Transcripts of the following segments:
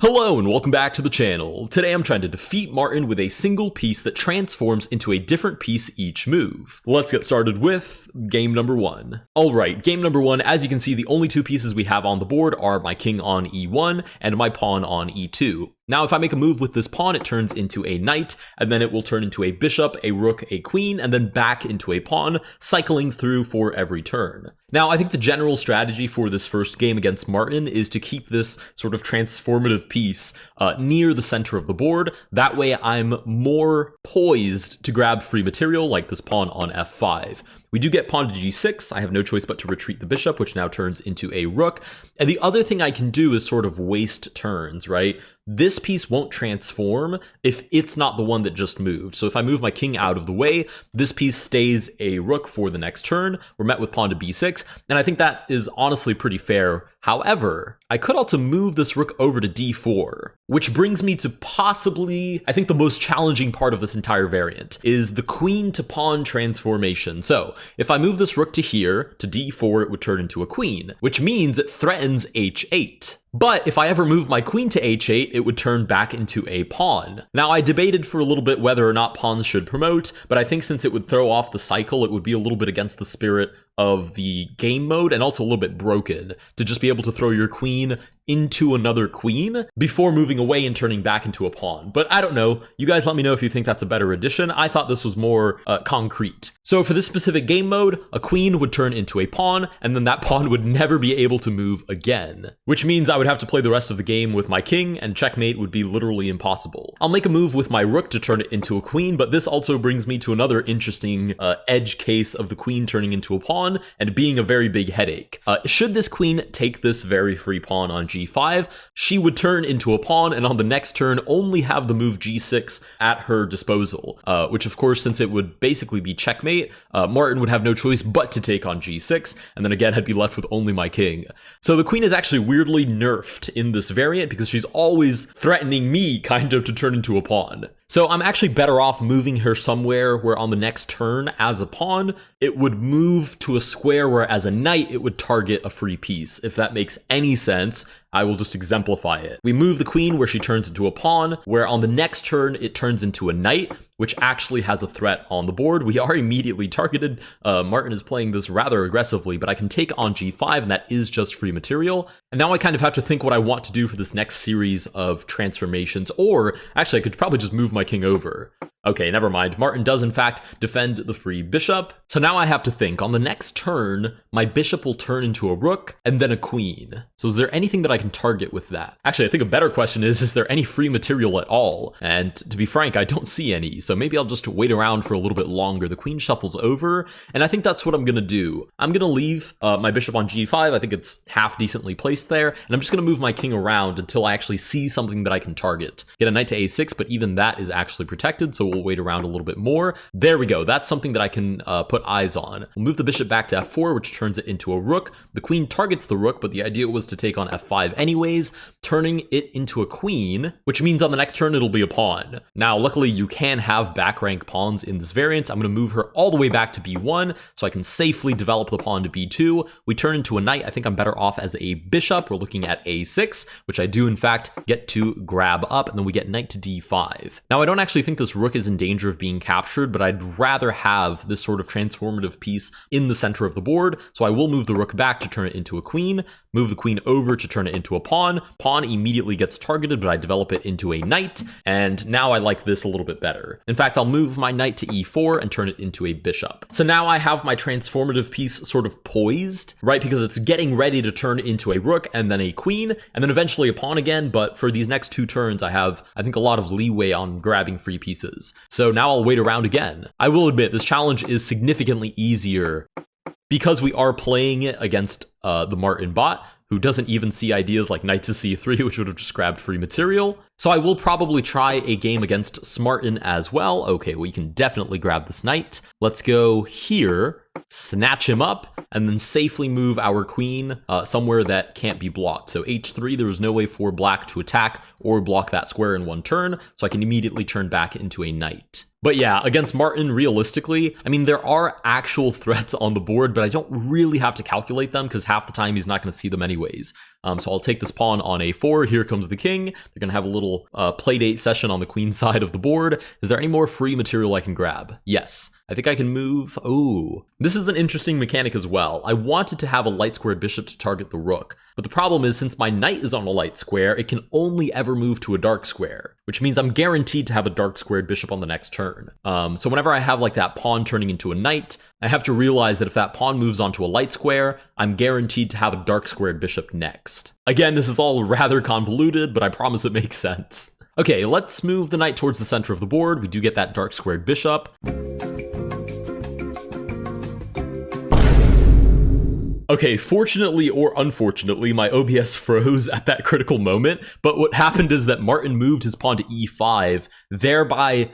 Hello and welcome back to the channel. Today I'm trying to defeat Martin with a single piece that transforms into a different piece each move. Let's get started with game number 1. Alright, game number 1, as you can see, the only two pieces we have on the board are my king on e1 and my pawn on e2. Now, if I make a move with this pawn, it turns into a knight, and then it will turn into a bishop, a rook, a queen, and then back into a pawn, cycling through for every turn. Now, I think the general strategy for this first game against Martin is to keep this sort of transformative piece near the center of the board. That way, I'm more poised to grab free material, like this pawn on f5. We do get pawn to g6. I have no choice but to retreat the bishop, which now turns into a rook. And the other thing I can do is sort of waste turns, right? This piece won't transform if it's not the one that just moved. So if I move my king out of the way, this piece stays a rook for the next turn. We're met with pawn to b6, and I think that is honestly pretty fair. However, I could also move this rook over to d4, which brings me to possibly, I think the most challenging part of this entire variant, is the queen to pawn transformation. So if I move this rook to here, to d4, it would turn into a queen, which means it threatens h8. But if I ever move my queen to h8, it would turn back into a pawn. Now, I debated for a little bit whether or not pawns should promote, but I think since it would throw off the cycle, it would be a little bit against the spirit of the game mode and also a little bit broken to just be able to throw your queen into another queen before moving away and turning back into a pawn. But I don't know. You guys let me know if you think that's a better addition. I thought this was more concrete. So for this specific game mode, a queen would turn into a pawn, and then that pawn would never be able to move again, which means I would have to play the rest of the game with my king, and checkmate would be literally impossible. I'll make a move with my rook to turn it into a queen, but this also brings me to another interesting edge case of the queen turning into a pawn and being a very big headache. Should this queen take this very free pawn on g5, she would turn into a pawn, and on the next turn only have the move g6 at her disposal, which of course, since it would basically be checkmate, Martin would have no choice but to take on g6, and then again I'd be left with only my king. So the queen is actually weirdly nerfed in this variant because she's always threatening me kind of to turn into a pawn. So I'm actually better off moving her somewhere where on the next turn as a pawn, it would move to a square where as a knight, it would target a free piece. If that makes any sense, I will just exemplify it. We move the queen where she turns into a pawn, where on the next turn, it turns into a knight, which actually has a threat on the board. We are immediately targeted. Martin is playing this rather aggressively, but I can take on g5, and that is just free material. And now I kind of have to think what I want to do for this next series of transformations, or actually I could probably just move my king over. Okay, never mind. Martin does in fact defend the free bishop. So now I have to think, on the next turn, my bishop will turn into a rook and then a queen. So is there anything that I can target with that? Actually, I think a better question is there any free material at all? And to be frank, I don't see any. So maybe I'll just wait around for a little bit longer. The queen shuffles over, and I think that's what I'm gonna do. I'm gonna leave my bishop on g5. I think it's half decently placed there, and I'm just gonna move my king around until I actually see something that I can target. Get a knight to a6, but even that is actually protected, so we'll wait around a little bit more. There we go. That's something that I can put eyes on. We'll move the bishop back to f4, which turns it into a rook. The queen targets the rook, but the idea was to take on f5 anyways, turning it into a queen, which means on the next turn it'll be a pawn. Now, luckily, you can have back rank pawns in this variant. I'm going to move her all the way back to b1 so I can safely develop the pawn to b2. We turn into a knight. I think I'm better off as a bishop. We're looking at a6, which I do in fact get to grab up, and then we get knight to d5. Now, I don't actually think this rook is in danger of being captured, but I'd rather have this sort of transformative piece in the center of the board, so I will move the rook back to turn it into a queen, move the queen over to turn it into a pawn. Pawn immediately gets targeted, but I develop it into a knight, and now I like this a little bit better. In fact, I'll move my knight to e4 and turn it into a bishop. So now I have my transformative piece sort of poised, right? Because it's getting ready to turn into a rook and then a queen, and then eventually a pawn again, but for these next two turns, I have, I think, a lot of leeway on grabbing free pieces. So now I'll wait around again. I will admit, this challenge is significantly easier because we are playing it against the Martin bot, who doesn't even see ideas like knight to c3, which would have just grabbed free material. So I will probably try a game against Spartan as well. Okay, we can definitely grab this knight. Let's go here, snatch him up, and then safely move our queen somewhere that can't be blocked. So h3, there was no way for black to attack or block that square in one turn, so I can immediately turn back into a knight. But yeah, against Martin, realistically, I mean, there are actual threats on the board, but I don't really have to calculate them because half the time he's not going to see them anyways. So I'll take this pawn on a4. Here comes the king. They're going to have a little playdate session on the queen side of the board. Is there any more free material I can grab? Yes. I think I can move. Oh, this is an interesting mechanic as well. I wanted to have a light squared bishop to target the rook, but the problem is since my knight is on a light square, it can only ever move to a dark square, which means I'm guaranteed to have a dark squared bishop on the next turn. So whenever I have like that pawn turning into a knight, I have to realize that if that pawn moves onto a light square, I'm guaranteed to have a dark squared bishop next. Again, this is all rather convoluted, but I promise it makes sense. Okay, let's move the knight towards the center of the board. We do get that dark squared bishop. Okay, fortunately or unfortunately, my OBS froze at that critical moment, but what happened is that Martin moved his pawn to e5, thereby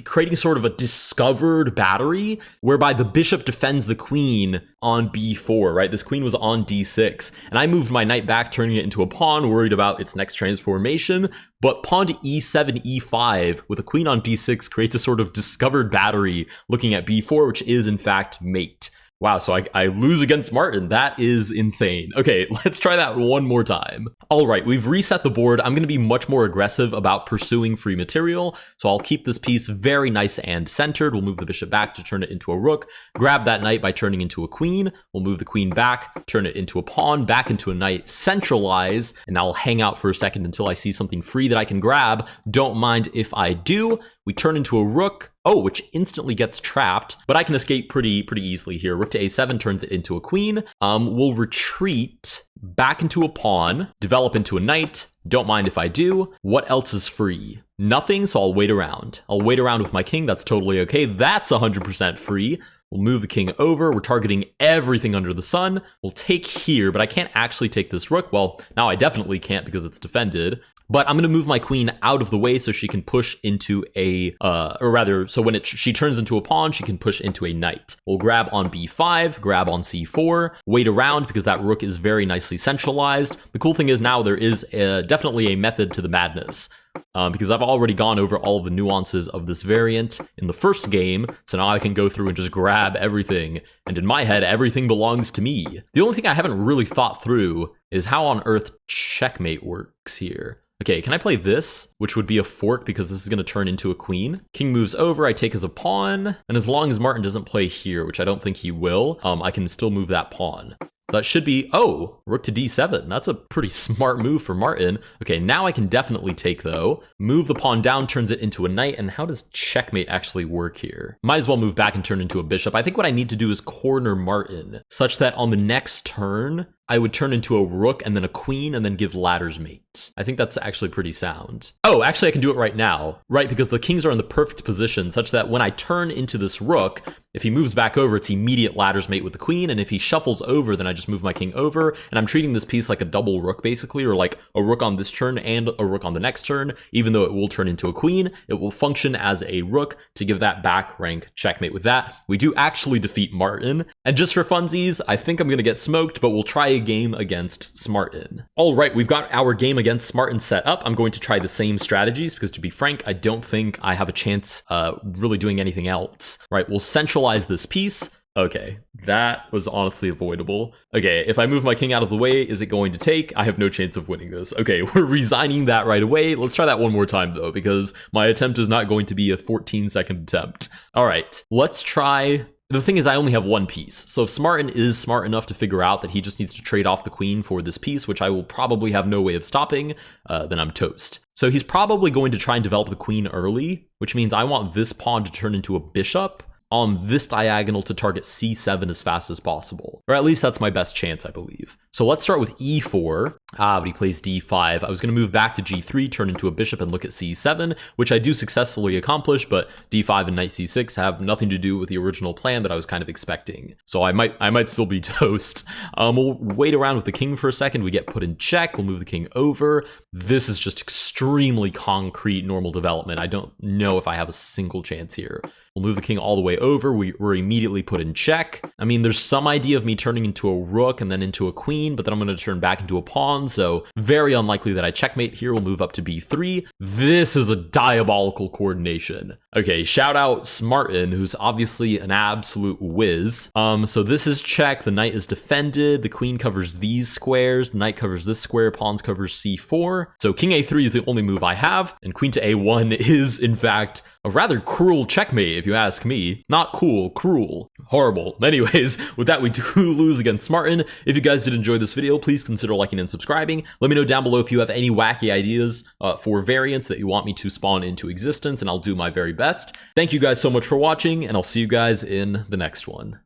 creating sort of a discovered battery, whereby the bishop defends the queen on b4, right? This queen was on d6, and I moved my knight back, turning it into a pawn, worried about its next transformation, but pawn to e7, e5, with a queen on d6 creates a sort of discovered battery looking at b4, which is in fact mate. Wow, so I lose against Martin. That is insane. Okay, let's try that one more time. All right, we've reset the board. I'm going to be much more aggressive about pursuing free material, so I'll keep this piece very nice and centered. We'll move the bishop back to turn it into a rook, grab that knight by turning into a queen. We'll move the queen back, turn it into a pawn, back into a knight, centralize, and I'll hang out for a second until I see something free that I can grab. Don't mind if I do. We turn into a rook. Oh, which instantly gets trapped, but I can escape pretty easily here. Rook to a7 turns it into a queen. We'll retreat back into a pawn, develop into a knight. Don't mind if I do. What else is free? Nothing, so I'll wait around. I'll wait around with my king. That's totally okay. That's 100% free. We'll move the king over. We're targeting everything under the sun. We'll take here, but I can't actually take this rook. Well, now I definitely can't because it's defended. But I'm going to move my queen out of the way so she can push into so when she turns into a pawn, she can push into a knight. We'll grab on b5, grab on c4, wait around because that rook is very nicely centralized. The cool thing is now there is definitely a method to the madness. Because I've already gone over all of the nuances of this variant in the first game, so now I can go through and just grab everything, and in my head, everything belongs to me. The only thing I haven't really thought through is how on earth checkmate works here. Okay, can I play this, which would be a fork because this is going to turn into a queen? King moves over, I take as a pawn, and as long as Martin doesn't play here, which I don't think he will, I can still move that pawn. That should be, oh, rook to d7. That's a pretty smart move for Martin. Okay, now I can definitely take, though. Move the pawn down, turns it into a knight, and how does checkmate actually work here? Might as well move back and turn into a bishop. I think what I need to do is corner Martin, such that on the next turn, I would turn into a rook and then a queen and then give ladder's mate. I think that's actually pretty sound. Oh, actually I can do it right now, right? Because the kings are in the perfect position such that when I turn into this rook, if he moves back over, it's immediate ladder's mate with the queen. And if he shuffles over, then I just move my king over. And I'm treating this piece like a double rook basically, or like a rook on this turn and a rook on the next turn. Even though it will turn into a queen, it will function as a rook to give that back rank checkmate. With that, we do actually defeat Martin. And just for funsies, I think I'm going to get smoked, but we'll try a game against Spartan. All right, we've got our game against Spartan set up. I'm going to try the same strategies because, to be frank, I don't think I have a chance really doing anything else. Right, we'll centralize this piece. Okay, that was honestly avoidable. Okay, if I move my king out of the way, is it going to take? I have no chance of winning this. Okay, we're resigning that right away. Let's try that one more time, though, because my attempt is not going to be a 14-second attempt. All right, let's try. The thing is, I only have one piece, so if Spartan is smart enough to figure out that he just needs to trade off the queen for this piece, which I will probably have no way of stopping, then I'm toast. So he's probably going to try and develop the queen early, which means I want this pawn to turn into a bishop on this diagonal to target c7 as fast as possible. Or at least that's my best chance, I believe. So let's start with e4. But he plays d5. I was going to move back to g3, turn into a bishop, and look at c7, which I do successfully accomplish, but d5 and knight c6 have nothing to do with the original plan that I was kind of expecting. So I might still be toast. We'll wait around with the king for a second. We get put in check. We'll move the king over. This is just extremely concrete normal development. I don't know if I have a single chance here. We'll move the king all the way over. We're immediately put in check. I mean, there's some idea of me turning into a rook and then into a queen, but then I'm going to turn back into a pawn, so very unlikely that I checkmate here. We'll move up to b3. This is a diabolical coordination. Okay, shout out Spartan, who's obviously an absolute whiz. So this is check, the knight is defended, the queen covers these squares, the knight covers this square, pawns covers c4. So king a3 is the only move I have, and queen to a1 is, in fact, a rather cruel checkmate, if you ask me. Not cool, cruel, horrible. Anyways, with that, we do lose against Spartan. If you guys did enjoy this video, please consider liking and subscribing. Let me know down below if you have any wacky ideas for variants that you want me to spawn into existence, and I'll do my very best. Thank you guys so much for watching, and I'll see you guys in the next one.